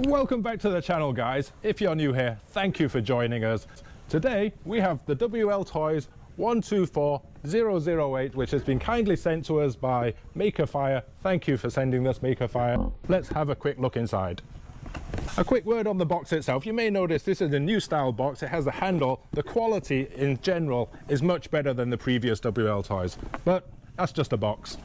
Welcome back to the channel, guys. If you're new here, thank you for joining us. Today we have the WLToys 124008, which has been kindly sent to us by Makerfire. Thank you for sending this, Makerfire. Let's have a quick look inside. A quick word on the box itself. You may notice this is a new style box. It has a handle. The quality in general is much better than the previous WLToys, but that's just a box.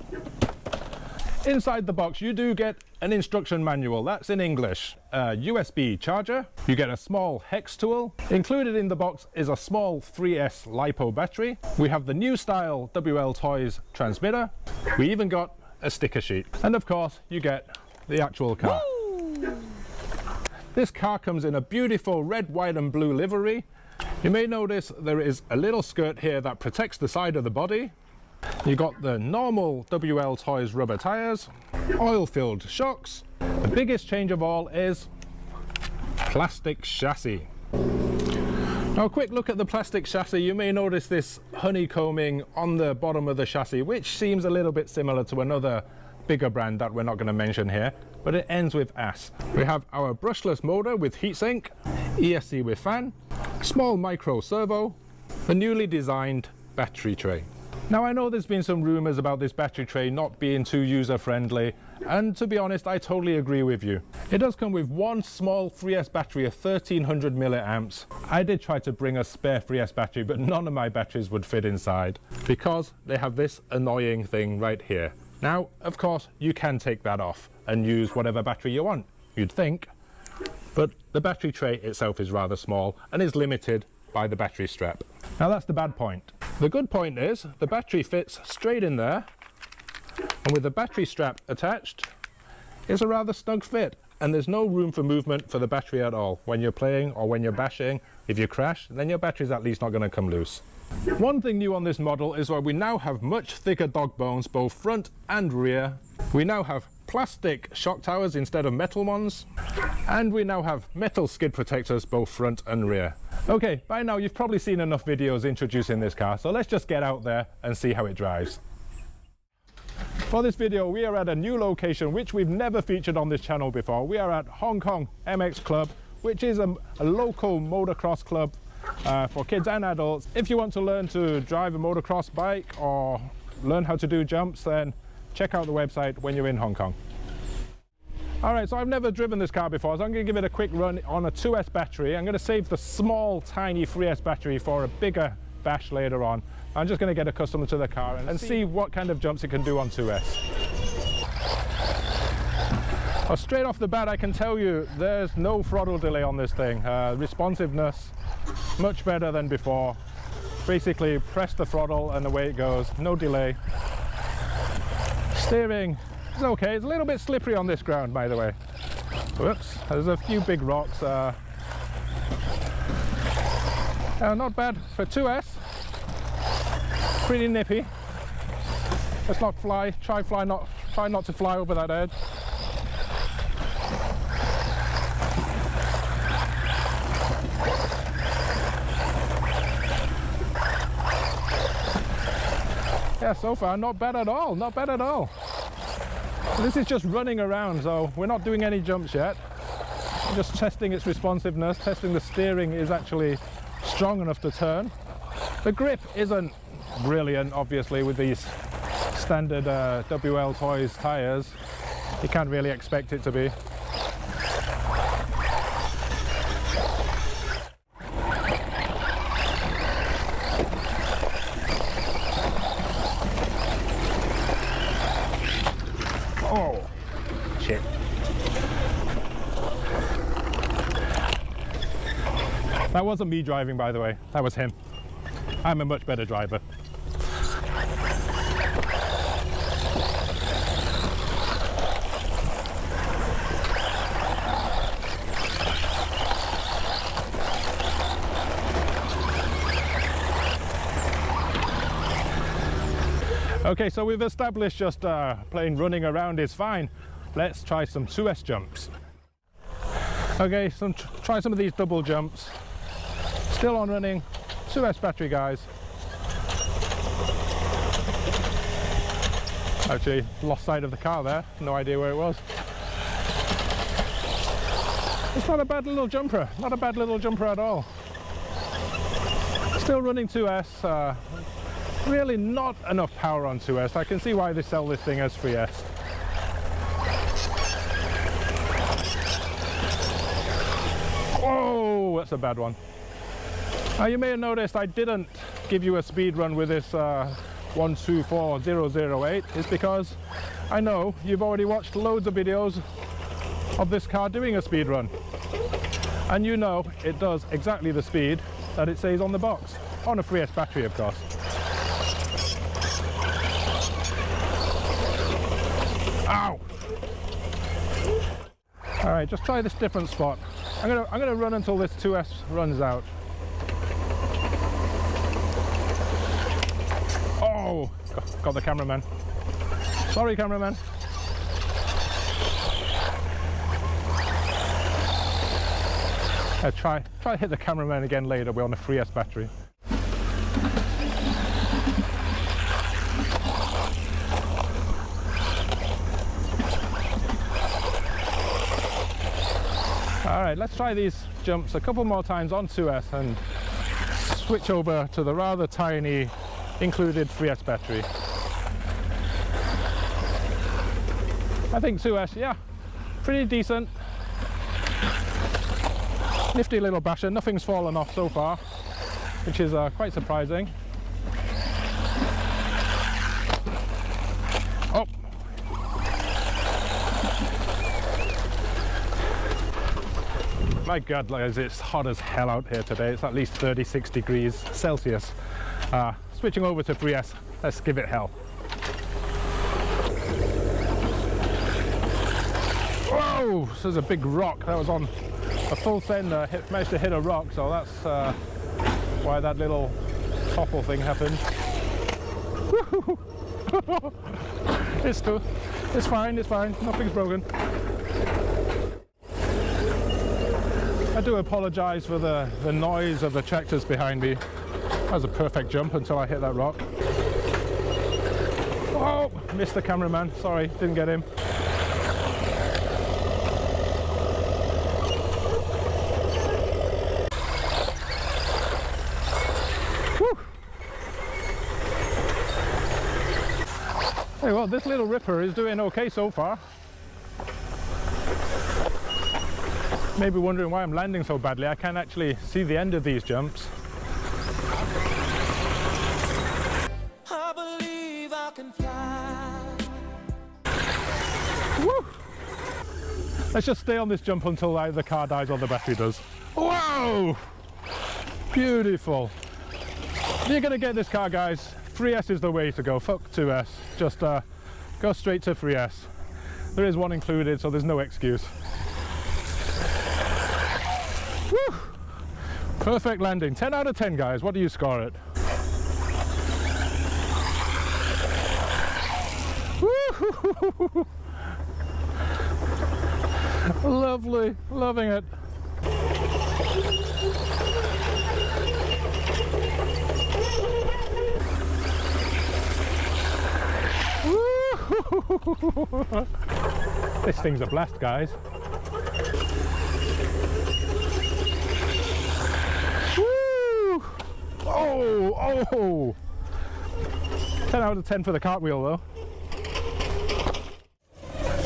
Inside the box you do get an instruction manual. That's in English. A USB charger. You get a small hex tool. Included in the box is a small 3S LiPo battery. We have the new style WLToys transmitter. We even got a sticker sheet. And of course you get the actual car. Woo! This car comes in a beautiful red, white and blue livery. You may notice there is a little skirt here that protects the side of the body. You got the normal WLToys rubber tires, oil-filled shocks. The biggest change of all is plastic chassis. Now a quick look at the plastic chassis. You may notice this honeycombing on the bottom of the chassis, which seems a little bit similar to another bigger brand that we're not going to mention here, but it ends with AS. We have our brushless motor with heatsink, ESC with fan, small micro servo, the newly designed battery tray. Now I know there's been some rumors about this battery tray not being too user-friendly, and to be honest I totally agree with you. It does come with one small 3S battery of 1300 milliamps. I did try to bring a spare 3S battery, but none of my batteries would fit inside because they have this annoying thing right here. Now of course you can take that off and use whatever battery you want, you'd think, but the battery tray itself is rather small and is limited by the battery strap. Now that's the bad point. The good point is the battery fits straight in there, and with the battery strap attached it's a rather snug fit, and there's no room for movement for the battery at all. When you're playing or when you're bashing, if you crash, then your battery's at least not going to come loose. One thing new on this model is that we now have much thicker dog bones both front and rear. We now have plastic shock towers instead of metal ones, and we now have metal skid protectors both front and rear. Okay, by now you've probably seen enough videos introducing this car, so let's just get out there and see how it drives. For this video we are at a new location which we've never featured on this channel before. We are at Hong Kong MX Club, which is a local motocross club for kids and adults. If you want to learn to drive a motocross bike or learn how to do jumps, then check out the website when you're in Hong Kong. Alright, so I've never driven this car before, so I'm going to give it a quick run on a 2S battery. I'm going to save the small tiny 3S battery for a bigger bash later on. I'm just going to get accustomed to the car and see what kind of jumps it can do on 2S. Well, straight off the bat I can tell you there's no throttle delay on this thing. Responsiveness much better than before. Basically press the throttle and away it goes, no delay. Steering is okay. It's a little bit slippery on this ground, by the way. Whoops, there's a few big rocks. Not bad for 2S. Pretty nippy. Let's not fly. Try not to fly over that edge. Yeah, so far not bad at all, not bad at all. This is just running around, so we're not doing any jumps yet. We're just testing its responsiveness, testing the steering is actually strong enough to turn. The grip isn't brilliant, obviously, with these standard WLToys tires. You can't really expect it to be. Oh, shit. That wasn't me driving, by the way. That was him. I'm a much better driver. Okay, so we've established just plain running around is fine. Let's try some 2S jumps. Okay, try some of these double jumps. Still on running, 2S battery, guys. Actually lost sight of the car there, no idea where it was. It's not a bad little jumper, not a bad little jumper at all. Still running 2S, really not enough power on 2S. I can see why they sell this thing as 3S. Whoa, that's a bad one. Now you may have noticed I didn't give you a speed run with this 124008. It's because I know you've already watched loads of videos of this car doing a speed run. And you know it does exactly the speed that it says on the box. On a 3S battery, of course. Ow! Alright, just try this different spot. I'm gonna run until this 2S runs out. Oh! Got the cameraman. Sorry, cameraman. Try to hit the cameraman again later. We're on a 3S battery. Alright, let's try these jumps a couple more times on 2S and switch over to the rather tiny included 3S battery. I think 2S, yeah, pretty decent. Nifty little basher, nothing's fallen off so far, which is quite surprising. Oh! My God, guys, it's hot as hell out here today. It's at least 36 degrees Celsius. Switching over to 3S, let's give it hell. Whoa! This is a big rock that was on a full send. Managed to hit a rock, so that's why that little topple thing happened. It's fine, nothing's broken. I do apologise for the noise of the tractors behind me. That was a perfect jump until I hit that rock. Oh, missed the cameraman, sorry, didn't get him. Hey, well, this little ripper is doing okay so far. Maybe wondering why I'm landing so badly. I can't actually see the end of these jumps. I believe I can fly. Woo! Let's just stay on this jump until the car dies or the battery does. Whoa! Beautiful. If you're gonna get this car, guys, 3S is the way to go. Fuck 2S. Just go straight to 3S. There is one included, so there's no excuse. Woo! Perfect landing. 10 out of 10, guys. What do you score it? Woo! Lovely. Loving it. This thing's a blast, guys. Woo! Oh! 10 out of 10 for the cartwheel, though.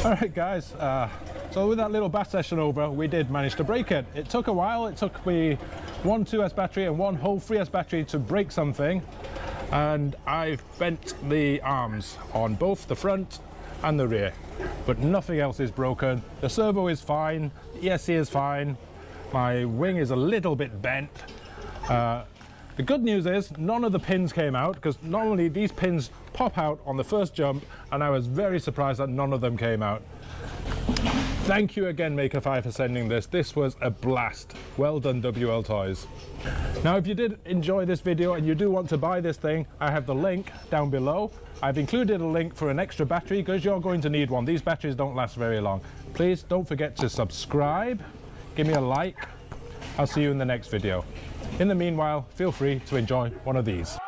Alright, guys. So with that little bash session over, we did manage to break it. It took a while. It took me one 2S battery and one whole 3S battery to break something. And I've bent the arms on both the front and the rear, but nothing else is broken. The servo is fine, the ESC is fine, my wing is a little bit bent. The good news is none of the pins came out, because normally these pins pop out on the first jump, and I was very surprised that none of them came out. Thank you again, Maker5, for sending this. This was a blast. Well done, WLToys. Now, if you did enjoy this video and you do want to buy this thing, I have the link down below. I've included a link for an extra battery because you're going to need one. These batteries don't last very long. Please don't forget to subscribe, give me a like. I'll see you in the next video. In the meanwhile, feel free to enjoy one of these.